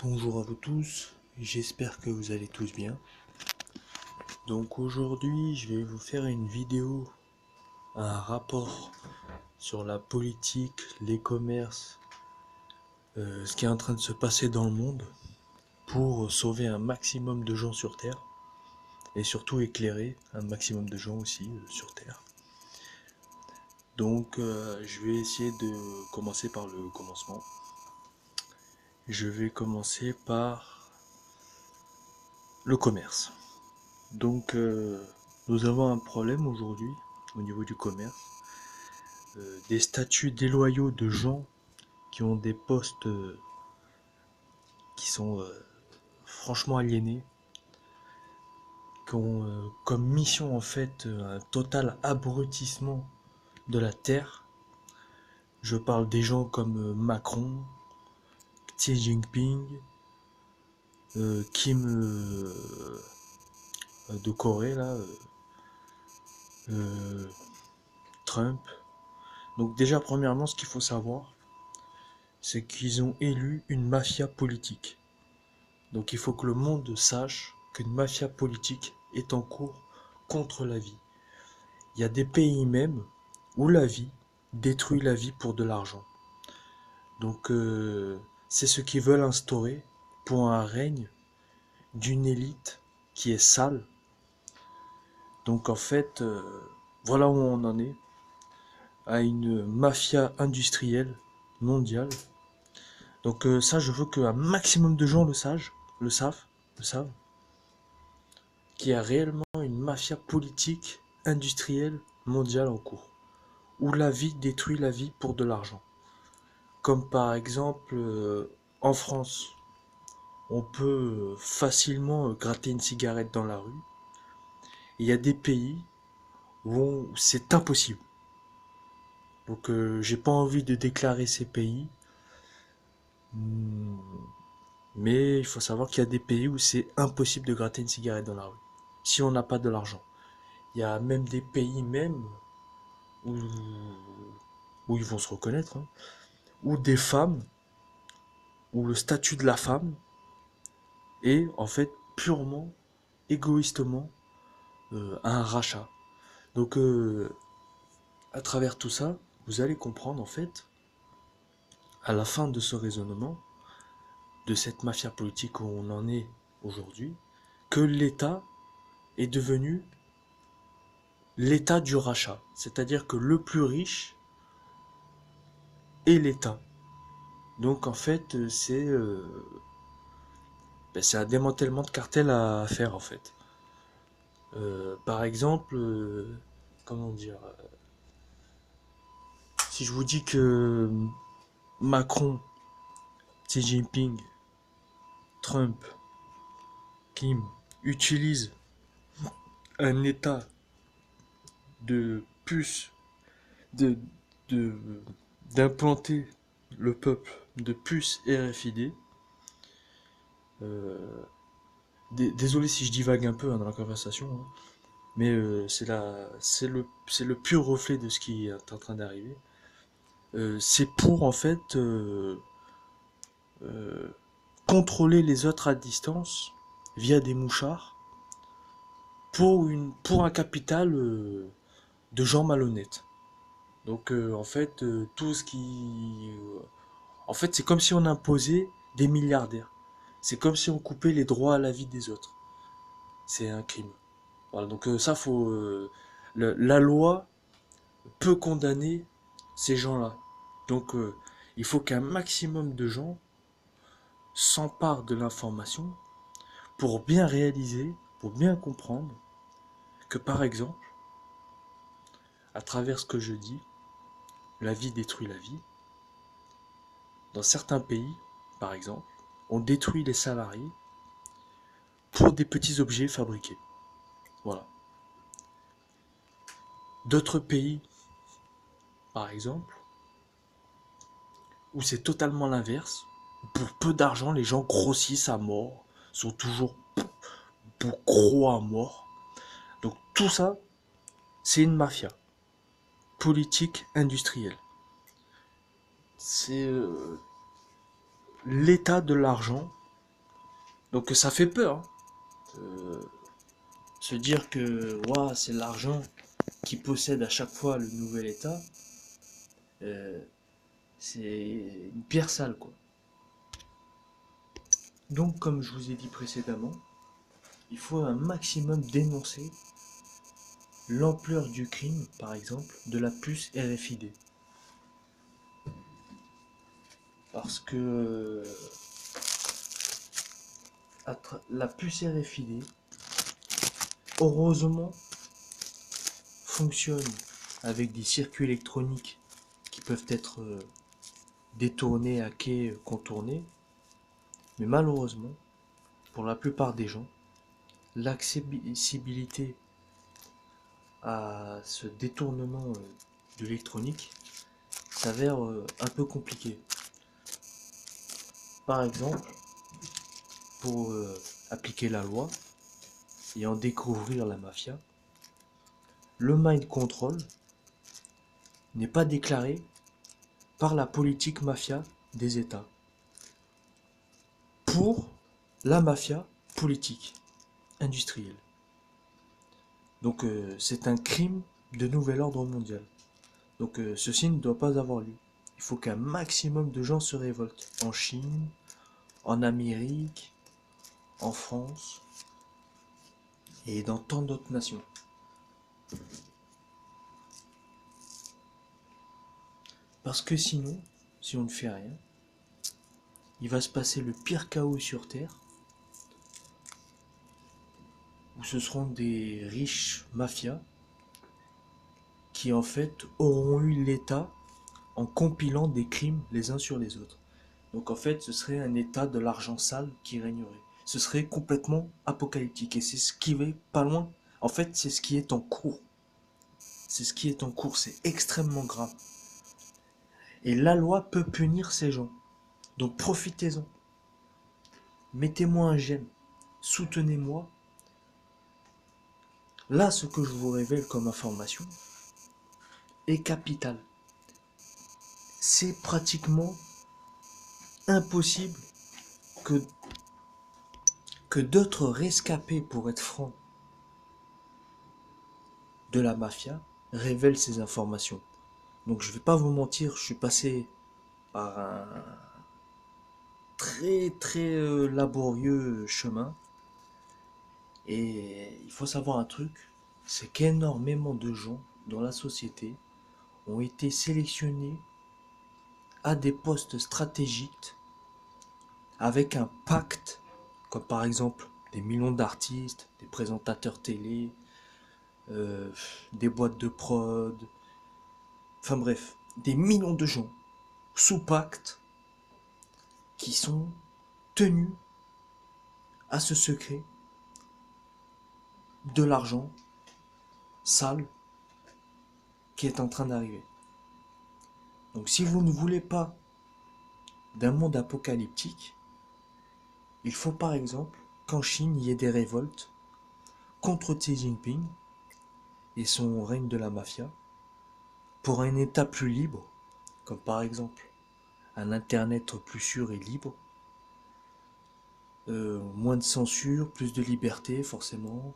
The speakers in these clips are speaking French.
Bonjour à vous tous, j'espère que vous allez tous bien. Donc aujourd'hui, je vais vous faire une vidéo, un rapport sur la politique, les commerces, ce qui est en train de se passer dans le monde pour sauver un maximum de gens sur Terre et surtout éclairer un maximum de gens aussi sur Terre. Donc je vais essayer de commencer par le commencement. Je vais commencer par le commerce. Donc nous avons un problème aujourd'hui au niveau du commerce. Des statuts déloyaux de gens qui ont des postes qui sont franchement aliénés, qui ont comme mission en fait un total abrutissement de la terre. Je parle des gens comme Macron, Xi Jinping, Kim de Corée là, euh, Trump. Donc déjà premièrement, ce qu'il faut savoir, c'est qu'ils ont élu une mafia politique. Donc il faut que le monde sache qu'une mafia politique est en cours contre la vie. Il y a des pays même où la vie détruit la vie pour de l'argent. Donc c'est ce qu'ils veulent instaurer pour un règne d'une élite qui est sale. Donc en fait, voilà où on en est, à une mafia industrielle mondiale. Donc ça, je veux qu'un maximum de gens le savent, le savent. Qu'il y a réellement une mafia politique, industrielle, mondiale en cours, où la vie détruit la vie pour de l'argent. Comme par exemple en France, on peut facilement gratter une cigarette dans la rue. Il y a des pays où c'est impossible. Donc j'ai pas envie de déclarer ces pays, hmm, mais il faut savoir qu'il y a des pays où c'est impossible de gratter une cigarette dans la rue, si on n'a pas de l'argent. Il y a même des pays même où, où ils vont se reconnaître, hein, où des femmes, où le statut de la femme est en fait purement, égoïstement un rachat. Donc à travers tout ça, vous allez comprendre en fait, à la fin de ce raisonnement, de cette mafia politique où on en est aujourd'hui, que l'État est devenu l'État du rachat. C'est-à-dire que le plus riche est l'État. Donc en fait, c'est un démantèlement de cartel à faire en fait. Par exemple, comment dire, si je vous dis que Macron, Xi Jinping, Trump, Kim utilisent un état de puce, de, de, d'implanter le peuple de puce RFID, euh, désolé si je divague un peu hein, dans la conversation, hein, mais c'est le pur reflet de ce qui est en train d'arriver. C'est pour en fait euh, contrôler les autres à distance via des mouchards pour un capital de gens malhonnêtes. Donc en fait tout ce qui en fait c'est comme si on imposait des milliardaires. C'est comme si on coupait les droits à la vie des autres. C'est un crime. Voilà, donc ça faut la loi peut condamner ces gens-là. Donc il faut qu'un maximum de gens s'emparent de l'information pour bien réaliser, pour bien comprendre que par exemple, à travers ce que je dis, la vie détruit la vie. Dans certains pays, par exemple, on détruit les salariés pour des petits objets fabriqués. Voilà. D'autres pays, par exemple, où c'est totalement l'inverse, pour peu d'argent, les gens grossissent à mort, sont toujours gros à mort. Donc tout ça, c'est une mafia politique industrielle. C'est l'état de l'argent Donc ça fait peur, hein. Euh, Se dire que ouah, c'est l'argent qui possède à chaque fois le nouvel État, euh, c'est une pierre sale, quoi. Donc, comme je vous ai dit précédemment, il faut un maximum dénoncer l'ampleur du crime, par exemple, de la puce RFID. Parce que la puce RFID, heureusement, fonctionne avec des circuits électroniques qui peuvent être détournés, hackés, contournés. Mais malheureusement, pour la plupart des gens, l'accessibilité à ce détournement de l'électronique s'avère un peu compliqué. Par exemple, pour appliquer la loi et en découvrir la mafia, le mind control n'est pas déclaré par la politique mafia des États pour la mafia politique industrielle. Donc c'est un crime de nouvel ordre mondial. Donc ceci ne doit pas avoir lieu. Il faut qu'un maximum de gens se révoltent. En Chine, en Amérique, en France et dans tant d'autres nations. Parce que sinon, si on ne fait rien, il va se passer le pire chaos sur Terre, où ce seront des riches mafias qui en fait auront eu l'État en compilant des crimes les uns sur les autres. Donc en fait, ce serait un état de l'argent sale qui régnerait. Ce serait complètement apocalyptique et c'est ce qui est pas loin. En fait, c'est ce qui est en cours. C'est ce qui est en cours, c'est extrêmement grave. Et la loi peut punir ces gens. Donc profitez-en. Mettez-moi un j'aime. Soutenez-moi. Là, ce que je vous révèle comme information est capital. C'est pratiquement impossible que, que d'autres rescapés, pour être franc, de la mafia révèlent ces informations. Donc je vais pas vous mentir, je suis passé par un très laborieux chemin. Et il faut savoir un truc, c'est qu'énormément de gens dans la société ont été sélectionnés à des postes stratégiques avec un pacte, comme par exemple des millions d'artistes, des présentateurs télé, euh, des boîtes de prod, enfin bref, des millions de gens sous pacte qui sont tenus à ce secret de l'argent sale qui est en train d'arriver. Donc si vous ne voulez pas d'un monde apocalyptique, il faut par exemple qu'en Chine il y ait des révoltes contre Xi Jinping et son règne de la mafia pour un État plus libre, comme par exemple un Internet plus sûr et libre, moins de censure, plus de liberté forcément,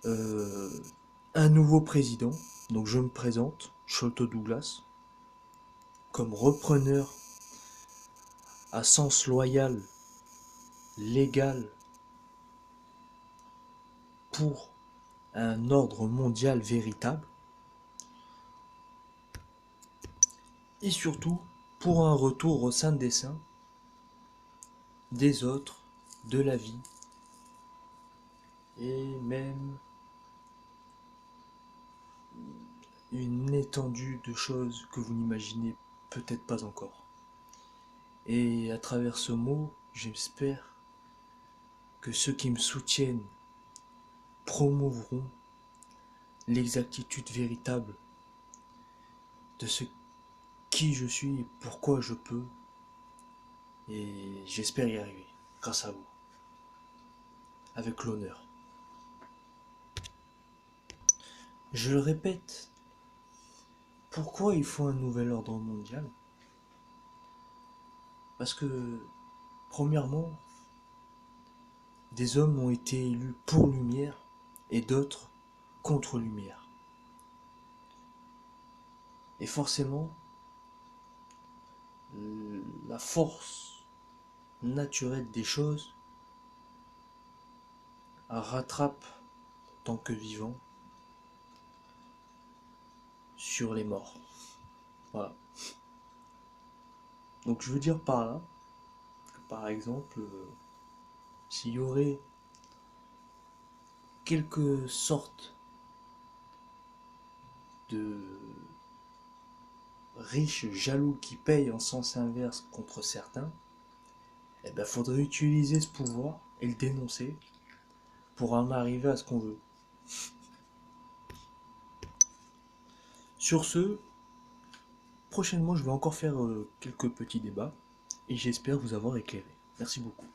euh, un nouveau président. Donc je me présente, Sholto Douglas, comme repreneur à sens loyal, légal, pour un ordre mondial véritable, et surtout pour un retour au sein des saints, des autres, de la vie, et même une étendue de choses que vous n'imaginez peut-être pas encore. Et à travers ce mot, j'espère que ceux qui me soutiennent promouvront l'exactitude véritable de ce qui je suis et pourquoi je peux. Et j'espère y arriver, grâce à vous, avec l'honneur. Je le répète, pourquoi il faut un nouvel ordre mondial? Parce que, premièrement, des hommes ont été élus pour Lumière et d'autres contre Lumière. Et forcément, la force naturelle des choses rattrape, tant que vivant, sur les morts. Voilà. Donc je veux dire par là, que par exemple, s'il y aurait quelque sorte de riches jaloux qui payent en sens inverse contre certains, eh ben faudrait utiliser ce pouvoir et le dénoncer pour en arriver à ce qu'on veut. Sur ce, prochainement je vais encore faire quelques petits débats et j'espère vous avoir éclairé. Merci beaucoup.